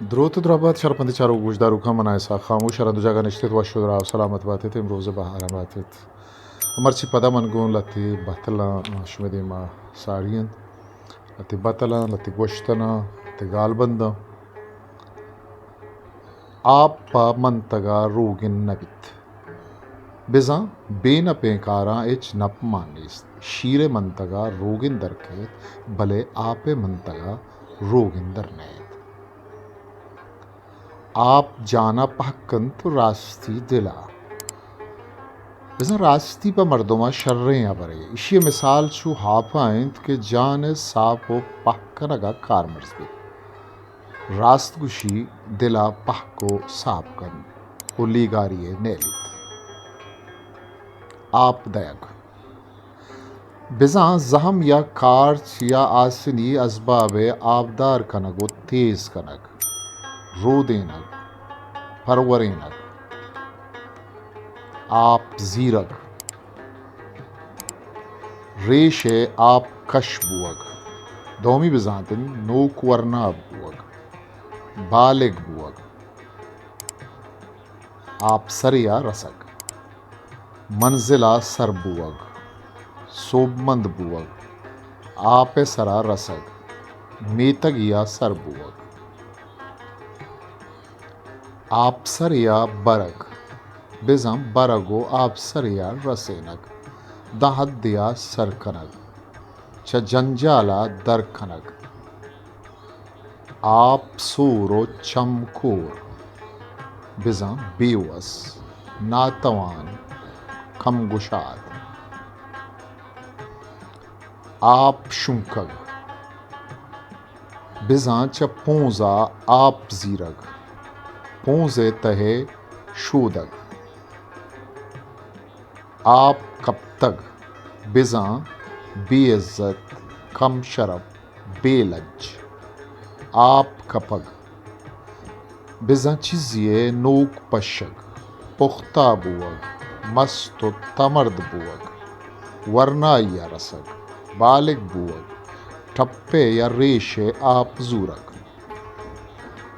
درود و درآباد شرپنده چارو گوشدارو کمنایسا خاموش رندوجاگا نشتت و شدرا و سلامت باتت امروز بهار باتت امرچی پدا منگون لتی بطلا شمدی ما سارین لتی بطلا لتی گوشتنا لتی گالبندا آپ پا منتگا روگن نبیت بزا بین پینکارا اچ نپ مانیست شیر منتگا روگن درکیت بلے آپ منتگا روگن درنیت آپ جانا پہکن تو راستی دلا بزن راستی پا مردما شرریاں برے اسی مثال چو ہاپا انت کہ جان ساپ و پہکنگا کار مرز بھی راست گوشی دلا پہکو ساپ کن و لیگاریے نیلیت آپ دیگ بزن زہم یا کارچ یا آسنی اسباب آبدار کنگ و تیز کنگ رو دینگ پرورینگ آپ زیرگ ریش آپ کش بوگ دومی بزانتن نوک ورنا بوگ بالگ بوگ آپ سریا رسگ منزلہ سر بوگ سوبمند بوگ آپ سرا رسگ میتگیا سر بوگ آپ سریا برگ بزم برگو آپ سریا رسینگ دہد دیا سرکنگ چ جنجالا درکنگ آپ سورو چمکور بزم بیوس ناتوان کم گشاد آپ شنکگ بزاں چ پونزا آپ زیرگ پونزے تہے شودگ آپ کپتگ بزاں بے عزت کم شرف بے لج آپ کپگ بزاں چیزیے نوک پشگ پختہ بوگ مست و تمرد بوگ ورنا یا رسگ بالگ بوگ ٹھپے یا ریشے آپ زورگ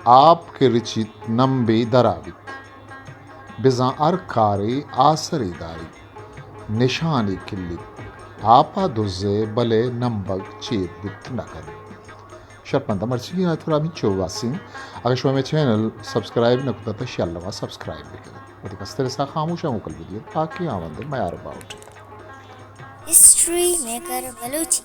آپ کے رچت نمبی دراوت بزاں ارکاری آسری داری نشانی کلت آپا دوزے بلے نمبگ چیت بت نکد شرپندا مرچی آیت رامین چواسین اگر شما میں چینل سبسکرائب نکتا تا شیاللہ سبسکرائب بکن ودی کستر سا خاموشا مکل ویڈیو پاکی آمد میار باوٹ ہسٹری میکر بلوچی